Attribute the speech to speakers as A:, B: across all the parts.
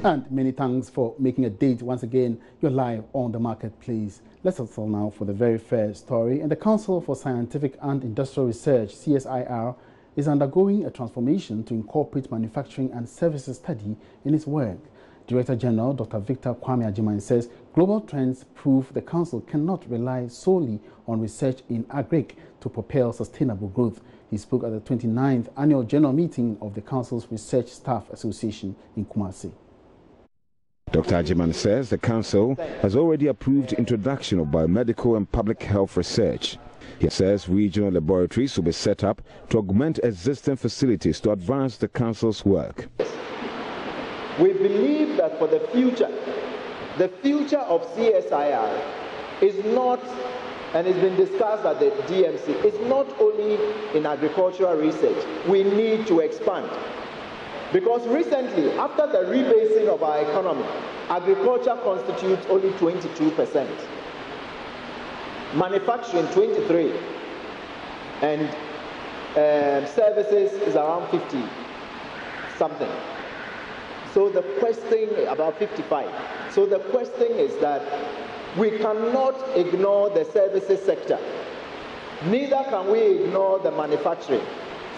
A: And many thanks for making a date once again. You're live on the marketplace. Let's settle now for the very first story. And the Council for Scientific and Industrial Research, CSIR, is undergoing a transformation to incorporate manufacturing and services study in its work. Director General Dr. Victor Kwame Agyemang says global trends prove the Council cannot rely solely on research in agric to propel sustainable growth. He spoke at the 29th Annual General Meeting of the Council's Research Staff Association in Kumasi.
B: Dr. Agyemang says the Council has already approved introduction of biomedical and public health research. He says regional laboratories will be set up to augment existing facilities to advance the Council's work.
C: We believe that for the future of CSIR is not, and it's been discussed at the DMC, it's not only in agricultural research. We need to expand. Because recently, after the rebasing of our economy, agriculture constitutes only 22%, manufacturing 23%, and services is around 50 something. So the question, about 55. So the question is that we cannot ignore the services sector. Neither can we ignore the manufacturing.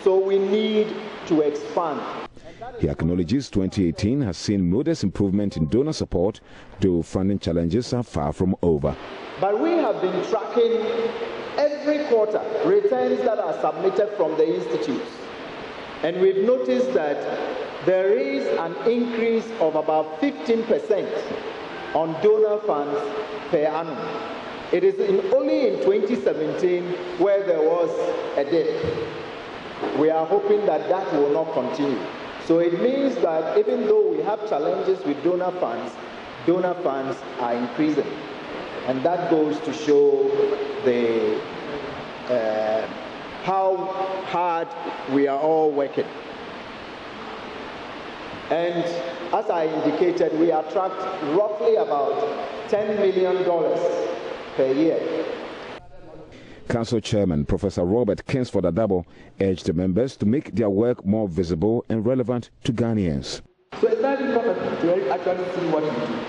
C: So we need to expand.
B: He acknowledges 2018 has seen modest improvement in donor support, though funding challenges are far from over.
C: But we have been tracking every quarter returns that are submitted from the institutes. And we've noticed that there is an increase of about 15% on donor funds per annum. It is only in 2017 where there was a dip. We are hoping that that will not continue. So it means that even though we have challenges with donor funds are increasing. And that goes to show how hard we are all working. And as I indicated, we attract roughly about $10 million per year.
B: Council Chairman Professor Robert Kingsford Adabo urged the members to make their work more visible and relevant to Ghanaians.
D: So it's very important to actually see what we do.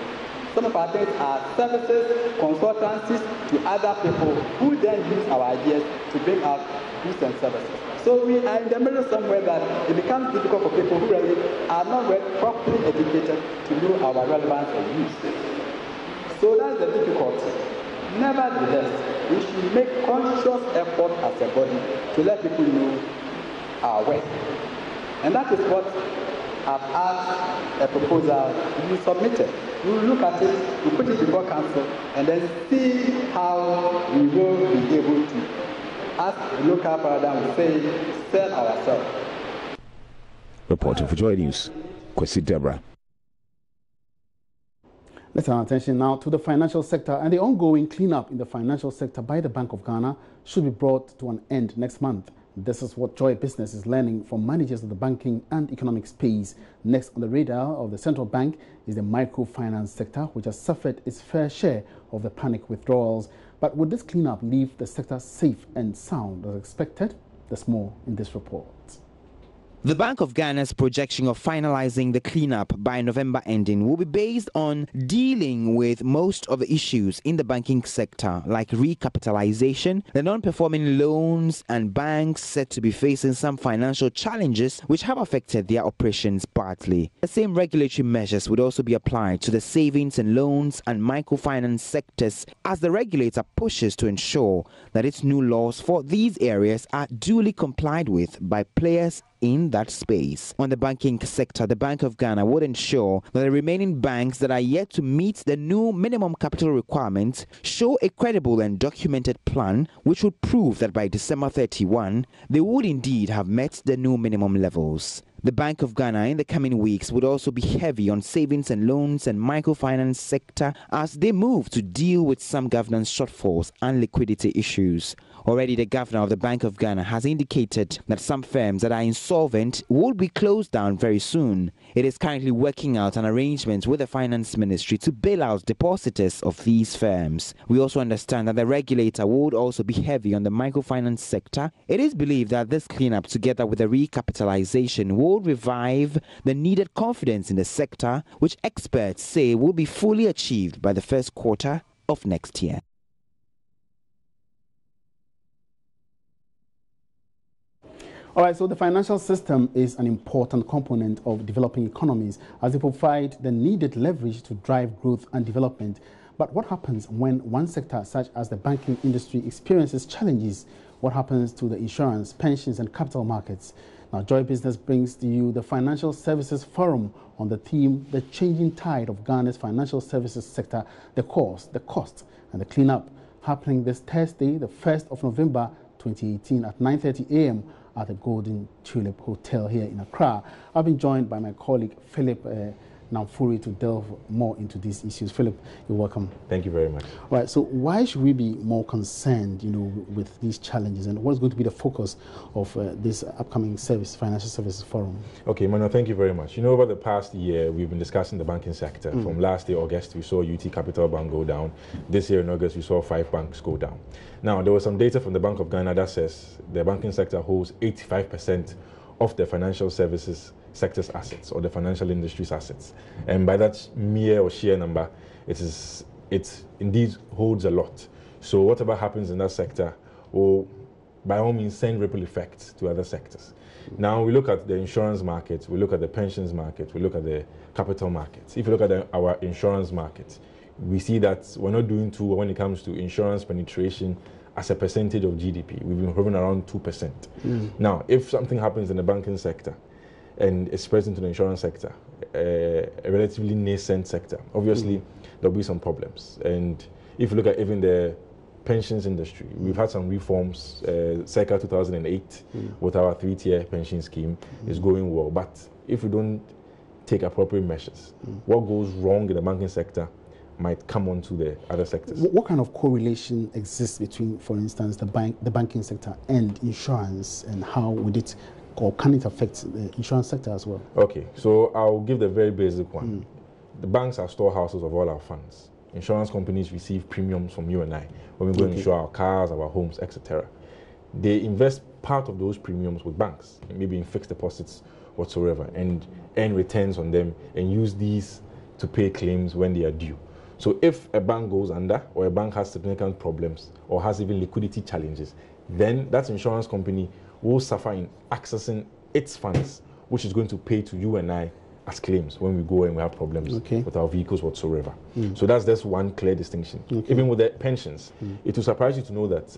D: Some of our things are services, consultancies to other people who then use our ideas to bring out goods and services. So we are in the middle somewhere that it becomes difficult for people who really are not properly educated to know our relevance and use. So that's the difficulty. Nevertheless, we should make conscious effort as a body to let people know our work. And that is what I've asked a proposal to be submitted. We will look at it, we put it before council, and then see how we will be able to, as the local paradigm will say, sell ourselves.
B: Reporting for JoyNews, Kwesi Deborah.
A: Let's turn our attention now to the financial sector, and the ongoing cleanup in the financial sector by the Bank of Ghana should be brought to an end next month. This is what Joy Business is learning from managers of the banking and economic space. Next on the radar of the central bank is the microfinance sector, which has suffered its fair share of the panic withdrawals. But would this cleanup leave the sector safe and sound as expected? There's more in this report.
E: The Bank of Ghana's projection of finalizing the cleanup by November ending will be based on dealing with most of the issues in the banking sector, like recapitalization, the non-performing loans, and banks said to be facing some financial challenges which have affected their operations badly. The same regulatory measures would also be applied to the savings and loans and microfinance sectors as the regulator pushes to ensure that its new laws for these areas are duly complied with by players in that space. On the banking sector, the Bank of Ghana would ensure that the remaining banks that are yet to meet the new minimum capital requirements show a credible and documented plan which would prove that by December 31, they would indeed have met the new minimum levels. The Bank of Ghana in the coming weeks would also be heavy on savings and loans and microfinance sector as they move to deal with some governance shortfalls and liquidity issues. Already, the governor of the Bank of Ghana has indicated that some firms that are insolvent will be closed down very soon. It is currently working out an arrangement with the Finance Ministry to bail out depositors of these firms. We also understand that the regulator would also be heavy on the microfinance sector. It is believed that this cleanup, together with the recapitalization, will revive the needed confidence in the sector, which experts say will be fully achieved by the first quarter of next year.
A: All right, so the financial system is an important component of developing economies as they provide the needed leverage to drive growth and development. But what happens when one sector, such as the banking industry, experiences challenges? What happens to the insurance, pensions, and capital markets? Now, Joy Business brings to you the Financial Services Forum on the theme, The Changing Tide of Ghana's Financial Services Sector, the Cause, the Cost, and the Cleanup, happening this Thursday, the 1st of November, 2018 at 9:30 a.m. at the Golden Tulip Hotel here in Accra. I've been joined by my colleague Philip Namfuri to delve more into these issues. Philip, you're welcome.
F: Thank you very much.
A: All right, so why should we be more concerned, with these challenges, and what's going to be the focus of this upcoming Financial Services Forum?
F: Okay, Mano, thank you very much. Over the past year, we've been discussing the banking sector. From last year, August, we saw UT Capital Bank go down. This year in August, we saw 5 banks go down. Now, there was some data from the Bank of Ghana that says the banking sector holds 85% of the financial services sector's assets, or the financial industry's assets. And by that mere or sheer number, it indeed holds a lot. So whatever happens in that sector will by all means send ripple effects to other sectors. Now we look at the insurance market, we look at the pensions market, we look at the capital markets. If you look at our insurance market, we see that we're not doing too well when it comes to insurance penetration as a percentage of GDP. We've been hovering around 2%. Now, if something happens in the banking sector and it's spread into the insurance sector, a relatively nascent sector, obviously there'll be some problems. And if you look at even the pensions industry, we've had some reforms circa 2008 with our 3-tier pension scheme. Is going well, but if we don't take appropriate measures, what goes wrong in the banking sector might come onto the other sectors.
A: What kind of correlation exists between, for instance, the banking sector and insurance, and how would it, or can it affect the insurance sector as well?
F: Okay, so I'll give the very basic one. The banks are storehouses of all our funds. Insurance companies receive premiums from you and I when we go and insure our cars, our homes, etc. They invest part of those premiums with banks, maybe in fixed deposits whatsoever, and earn returns on them and use these to pay claims when they are due. So if a bank goes under, or a bank has significant problems, or has even liquidity challenges, then that insurance company will suffer in accessing its funds, which is going to pay to you and I as claims when we go and we have problems with our vehicles whatsoever. So that's just one clear distinction. Even with the pensions, it will surprise you to know that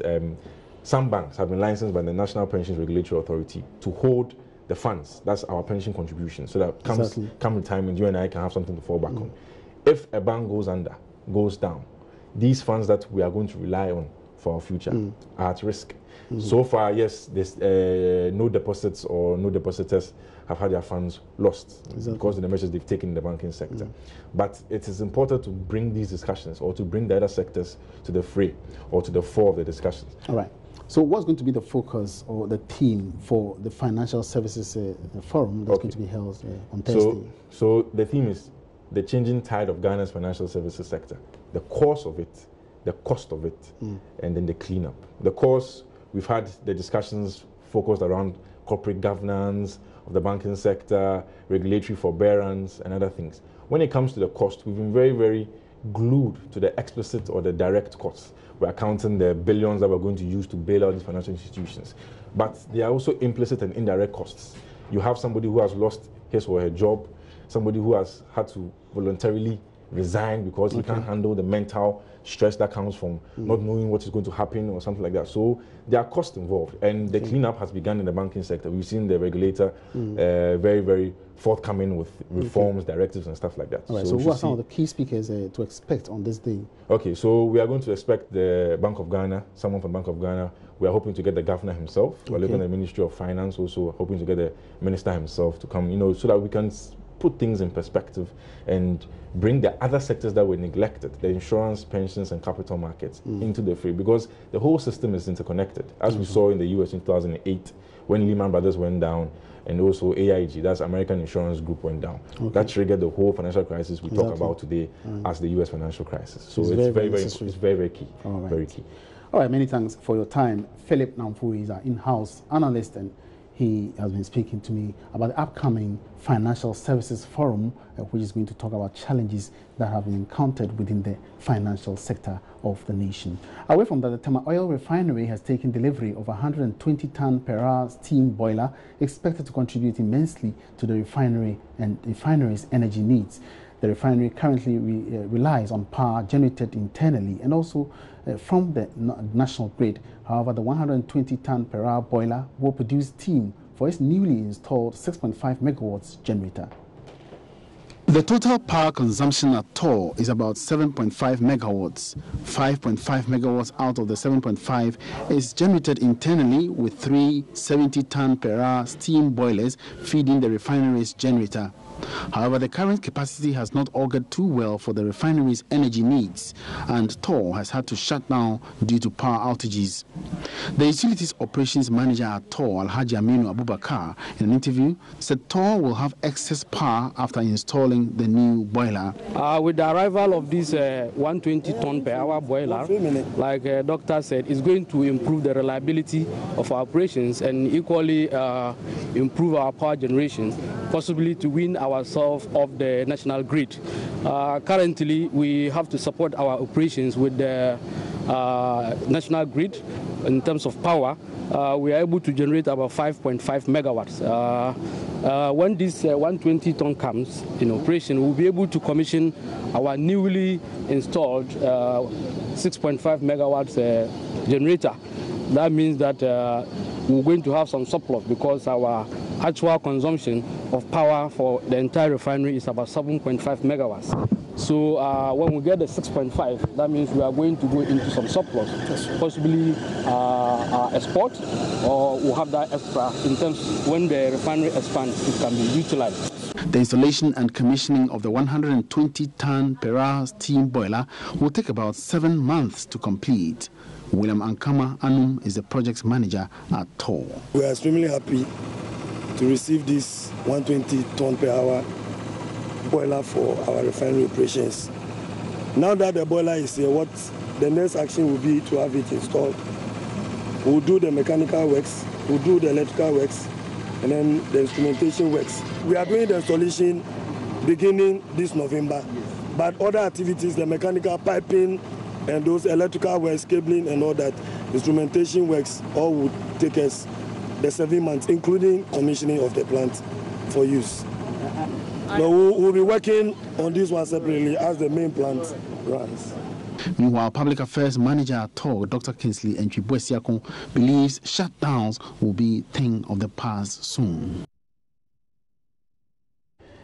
F: some banks have been licensed by the National Pensions Regulatory Authority to hold the funds. That's our pension contribution, so that come retirement, you and I can have something to fall back on. If a bank goes down, these funds that we are going to rely on for our future are at risk. So far, yes, there's no deposits or no depositors have had their funds lost because of the measures they've taken in the banking sector. But it is important to bring these discussions, or to bring the other sectors to the fray, or to the fore of the discussions.
A: All right. So what's going to be the focus or the theme for the Financial Services Forum that's going to be held on Thursday?
F: So the theme is the changing tide of Ghana's financial services sector, the cause of it, the cost of it, and then the cleanup. The cause, we've had the discussions focused around corporate governance of the banking sector, regulatory forbearance, and other things. When it comes to the cost, we've been very, very glued to the explicit or the direct costs. We're counting the billions that we're going to use to bail out these financial institutions. But there are also implicit and indirect costs. You have somebody who has lost his or her job, somebody who has had to voluntarily resign because he can't handle the mental stress that comes from not knowing what is going to happen or something like that. So there are costs involved, and the cleanup has begun in the banking sector. We've seen the regulator very, very forthcoming with reforms, directives, and stuff like that.
A: All right, so who are some of the key speakers to expect on this day?
F: Okay, so we are going to expect the Bank of Ghana, someone from Bank of Ghana. We are hoping to get the governor himself. We're looking at the Ministry of Finance, also hoping to get the minister himself to come, so that we can put things in perspective and bring the other sectors that were neglected, the insurance, pensions, and capital markets, into the fray, because the whole system is interconnected. As we saw in the US in 2008, when Lehman Brothers went down, and also AIG, that's American Insurance Group, went down. That triggered the whole financial crisis we talk about today as the US financial crisis. So it's very key. Very key.
A: All right, many thanks for your time. Philip Namfu is our in-house analyst, and he has been speaking to me about the upcoming Financial Services Forum, which is going to talk about challenges that have been encountered within the financial sector of the nation. Away from that, the Tema Oil Refinery has taken delivery of a 120-ton per hour steam boiler expected to contribute immensely to the refinery and refinery's energy needs. The refinery currently relies on power generated internally and also from the national grid. However, the 120-ton per hour boiler will produce steam for its newly installed 6.5 megawatts generator. The total power consumption at TOR is about 7.5 megawatts. 5.5 megawatts out of the 7.5 is generated internally with 3 70-ton per hour steam boilers feeding the refinery's generator. However, the current capacity has not augured too well for the refinery's energy needs, and TOR has had to shut down due to power outages. The utilities operations manager at TOR, Alhaji Aminu Abubakar, in an interview, said TOR will have excess power after installing the new boiler.
G: With the arrival of this 120-ton per hour boiler, like Doctor said, it's going to improve the reliability of our operations and equally improve our power generation, possibly to win ourselves off the national grid. Currently, we have to support our operations with the national grid in terms of power. We are able to generate about 5.5 megawatts. When this 120-ton comes in operation, we'll be able to commission our newly installed 6.5 megawatts generator. That means that we're going to have some surplus because our actual consumption of power for the entire refinery is about 7.5 megawatts. So when we get the 6.5, that means we are going to go into some surplus, possibly export, or we'll have that extra in terms when the refinery expands, it can be utilized.
A: The installation and commissioning of the 120-ton per hour steam boiler will take about 7 months to complete. William Ankama Anum is the project manager at TOR.
H: We are extremely happy to receive this 120-ton per hour boiler for our refinery operations. Now that the boiler is here, what the next action will be to have it installed. We'll do the mechanical works, we'll do the electrical works, and then the instrumentation works. We are doing the installation beginning this November, but other activities, the mechanical piping and those electrical works, cabling and all that, instrumentation works, all would take us the 7 months, including commissioning of the plant for use. So we'll be working on this one separately as the main plant runs.
A: Meanwhile, Public Affairs Manager at TOR, Dr. Kingsley Entwibwesiakon, believes shutdowns will be a thing of the past soon.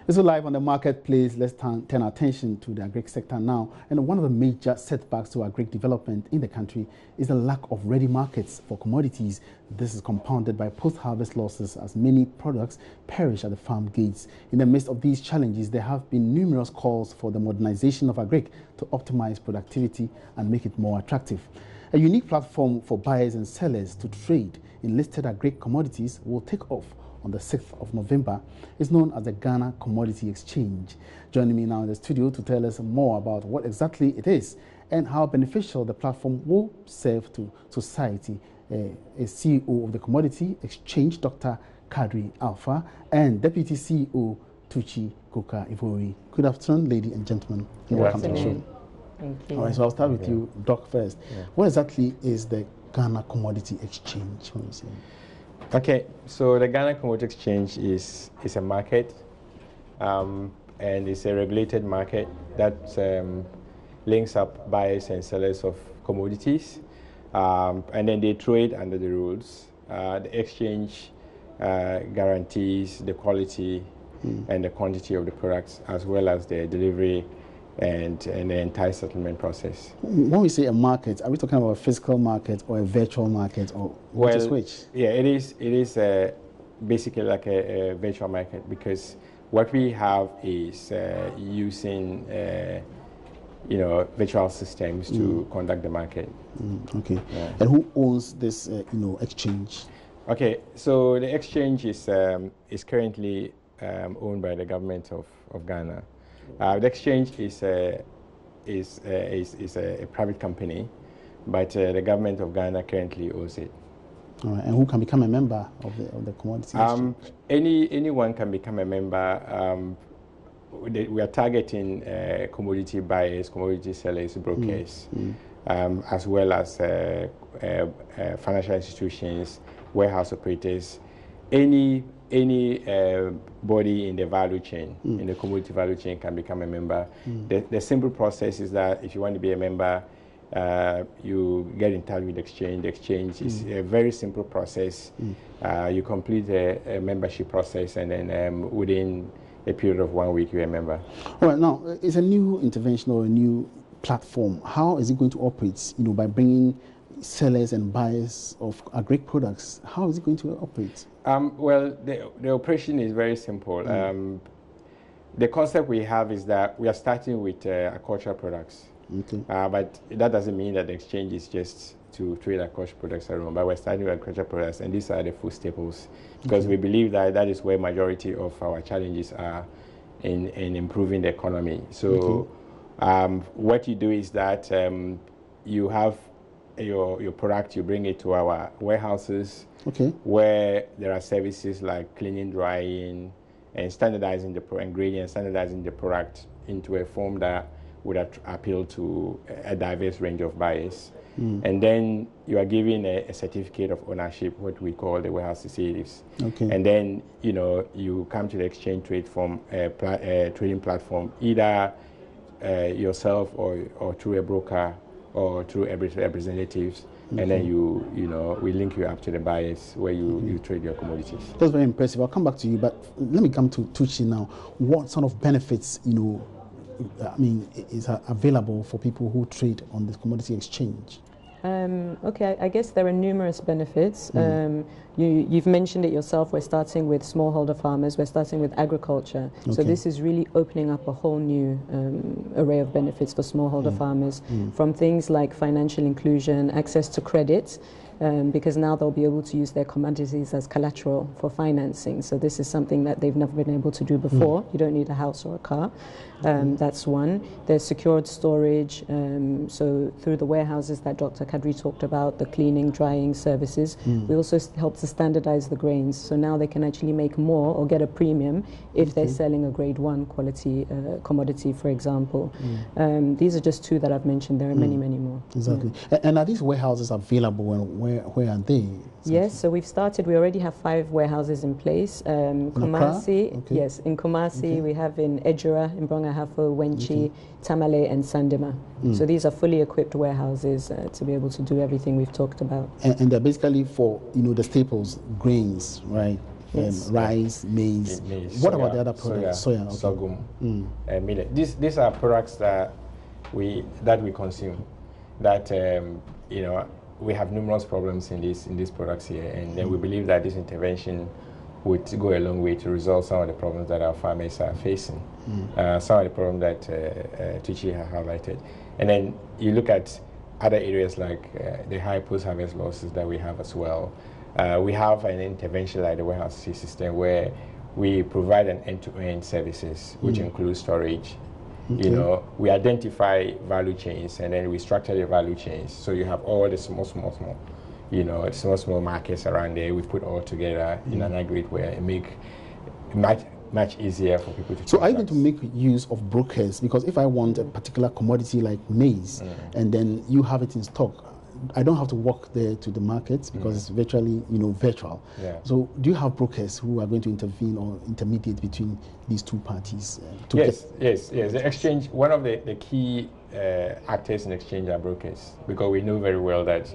A: So live on the marketplace, let's turn attention to the agri sector now. And one of the major setbacks to agri development in the country is the lack of ready markets for commodities. This is compounded by post-harvest losses as many products perish at the farm gates. In the midst of these challenges, there have been numerous calls for the modernization of agri to optimize productivity and make it more attractive. A unique platform for buyers and sellers to trade in listed agri commodities will take off on the 6th of November. Is known as the Ghana Commodity Exchange. Joining me now in the studio to tell us more about what exactly it is and how beneficial the platform will serve to society, a CEO of the Commodity Exchange, Dr. Kadri Alpha, and Deputy CEO, Tuchi Koka Ivori. Good afternoon, ladies and gentlemen. Welcome to the show.
I: Thank you.
A: All right, so I'll start with you, Doc, first. What exactly is the Ghana Commodity Exchange?
I: Okay, so the Ghana Commodity Exchange is a market, and it's a regulated market that links up buyers and sellers of commodities, and then they trade under the rules. The exchange guarantees the quality and the quantity of the products, as well as the delivery and the entire settlement process.
A: When we say a market, are we talking about a physical market or a virtual market, or which?
I: Yeah, it is basically like a virtual market, because What we have is using virtual systems to conduct the market.
A: Okay. Yeah. And who owns this exchange?
I: Okay, so the exchange is currently owned by the government of Ghana. The exchange is a private company, but the government of Ghana currently owns it.
A: All right. And who can become a member of the commodity exchange?
I: Anyone can become a member. We are targeting commodity buyers, commodity sellers, brokers, as well as financial institutions, warehouse operators, any body in the value chain, in the commodity value chain, can become a member. The simple process is that if you want to be a member, you get in touch with the exchange. The exchange is a very simple process. You complete a membership process, and then within a period of 1 week, you're a member.
A: All right. Now, it's a new intervention or a new platform. How is it going to operate? By bringing sellers and buyers of agri products. How is it going to operate?
I: Well, the operation is very simple. The concept we have is that we are starting with agricultural products.
A: Okay.
I: But that doesn't mean that the exchange is just to trade agricultural products alone. But we're starting with agricultural products, and these are the food staples, because we believe that that is where majority of our challenges are in improving the economy. So what you do is that you have your product, you bring it to our warehouses, where there are services like cleaning, drying, and standardizing the ingredients, standardizing the product into a form that would appeal to a diverse range of buyers. And then you are given a certificate of ownership, what we call the warehouse executives. And then you come to the exchange trade from a trading platform, either yourself or through a broker or through representatives, and then we link you up to the buyers where you trade your commodities.
A: That's very impressive. I'll come back to you, but let me come to Tucci now. What sort of benefits is available for people who trade on this commodity exchange?
J: Okay, I guess there are numerous benefits. You've mentioned it yourself. We're starting with smallholder farmers. We're starting with agriculture. So this is really opening up a whole new array of benefits for smallholder farmers, from things like financial inclusion, access to credit, because now they'll be able to use their commodities as collateral for financing. So this is something that they've never been able to do before. You don't need a house or a car. That's one. There's secured storage. So through the warehouses that Dr. Kadri talked about, the cleaning, drying services, we also help to standardize the grains. So now they can actually make more or get a premium if they're selling a grade 1 quality commodity, for example. These are just two that I've mentioned. There are many, many more.
A: Exactly. And are these warehouses available, and where are they?
J: Yes, so we've started. We already have 5 warehouses in place. Kumasi, yes, in Kumasi, we have in Ejura, in Brongahafo, Wenchi, Tamale, and Sandema. So these are fully equipped warehouses to be able to do everything we've talked about. And
A: they're basically for the staples, grains, right? Yes. Rice, maize. What about the other products?
I: Soya, sorghum, millet. These are products that we consume. That we have numerous problems in these products here, and then we believe that this intervention would go a long way to resolve some of the problems that our farmers are facing. Some of the problems that Tucci has highlighted. And then you look at other areas like the high post-harvest losses that we have as well. We have an intervention like the warehouse system where we provide an end-to-end services, which includes storage. We identify value chains, and then we structure the value chains. So you have all the small markets around there. We put all together in an aggregate where it make much easier for people to.
A: So are you going to make use of brokers? Because if I want a particular commodity like maize, and then you have it in stock, I don't have to walk there to the markets because it's virtually, virtual. So do you have brokers who are going to intervene or intermediate between these two parties?
I: Yes. The exchange, one of the key actors in exchange are brokers, because we know very well that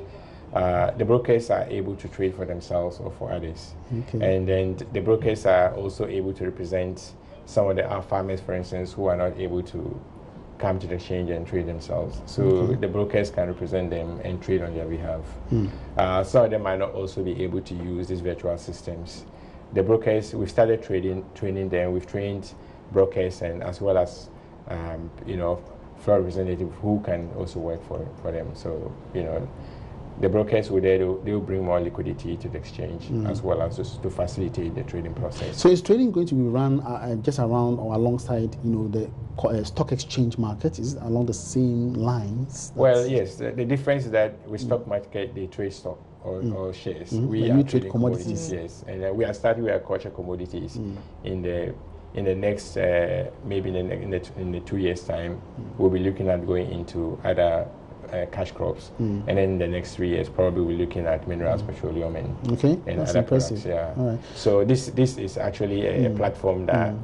I: the brokers are able to trade for themselves or for others. And then the brokers are also able to represent some of our farmers, for instance, who are not able to come to the exchange and trade themselves. So the brokers can represent them and trade on their behalf. Some of them might not also be able to use these virtual systems. the brokers, we started training them. We've trained brokers and as well as floor representatives who can also work for them. So the brokers will they'll bring more liquidity to the exchange as well as just to facilitate the trading process.
A: So is trading going to be run just around or alongside the stock exchange market? Is it along the same lines?
I: Well, yes. The difference is that with stock market they trade stock or shares. We are trading commodities. Yes, and we are starting with agricultural commodities in the next maybe in the 2 years time. We'll be looking at going into other cash crops, and then in the next 3 years probably we're looking at minerals, petroleum, and
A: that's
I: other
A: impressive.
I: products. Yeah.
A: All right.
I: So this is actually a platform that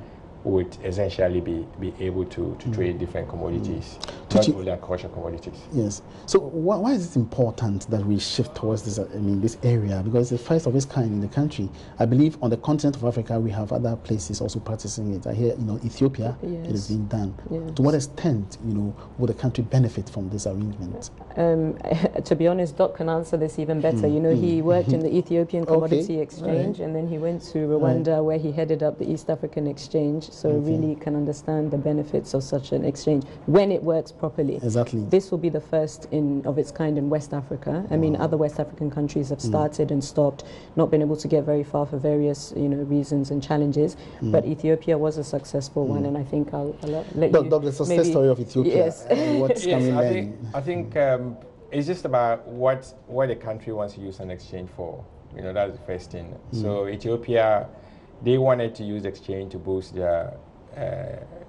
I: would essentially be able to trade different commodities, not only agricultural commodities.
A: Yes. So why is it important that we shift towards this? This area, because it's the first of its kind in the country. I believe on the continent of Africa we have other places also practicing it. I hear Ethiopia, it is being done. Yes. To what extent will the country benefit from this arrangement?
J: To be honest, Doc can answer this even better. He worked in the Ethiopian Commodity Exchange, and then he went to Rwanda where he headed up the East African Exchange. So really can understand the benefits of such an exchange when it works properly.
A: Exactly.
J: This will be the first of its kind in West Africa. I mean, other West African countries have started and stopped, not been able to get very far for various reasons and challenges. But Ethiopia was a successful one, and I think I'll let you.
A: The success story of Ethiopia.
J: Yes.
A: What's coming then?
I: I think it's just about what the country wants to use an exchange for. That's the first thing. So Ethiopia, they wanted to use exchange to boost their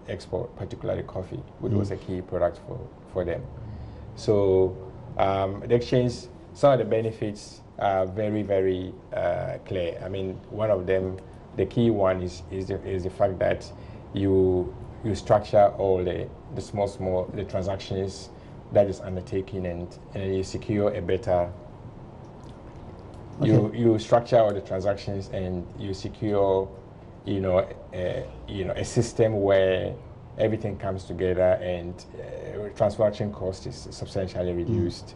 I: export, particularly coffee, which was a key product for them. So the exchange, some of the benefits are very, very clear. I mean, one of them, the key one is the fact that you structure all the small the transactions that is undertaken, and you secure a better. You structure all the transactions and you secure, a system where everything comes together and transaction cost is substantially reduced.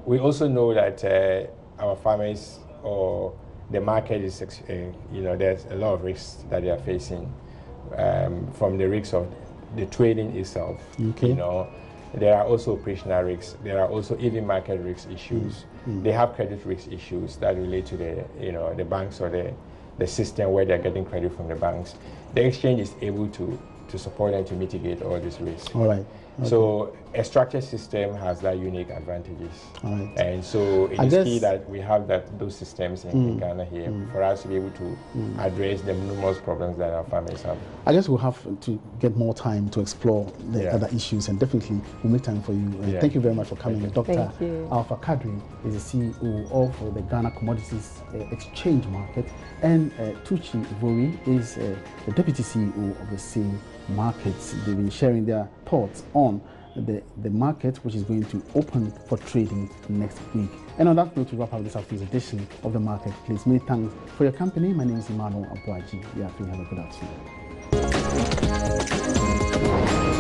I: We also know that our farmers or the market is, there's a lot of risks that they are facing, from the risks of the trading itself. There are also operational risks. There are also even market risk issues. They have credit risk issues that relate to the banks or the system where they're getting credit from the banks. The exchange is able to support them to mitigate all these risks.
A: All right. Okay.
I: So a structured system has that unique advantages.
A: All right.
I: And so it is key that we have those systems in Ghana here for us to be able to address the numerous problems that our farmers have.
A: I guess we'll have to get more time to explore the other issues, and definitely we'll make time for you. Thank you very much for coming. Dr. Alpha Kadri is the CEO of the Ghana Commodities Exchange Market, and Tuchi Vori is the Deputy CEO of the same markets. They've been sharing their thoughts on the market, which is going to open for trading next week. And on that note, we wrap up this afternoon's edition of the Marketplace. Many thanks for your company. My name is Emmanuel Abuaji. Have a good afternoon.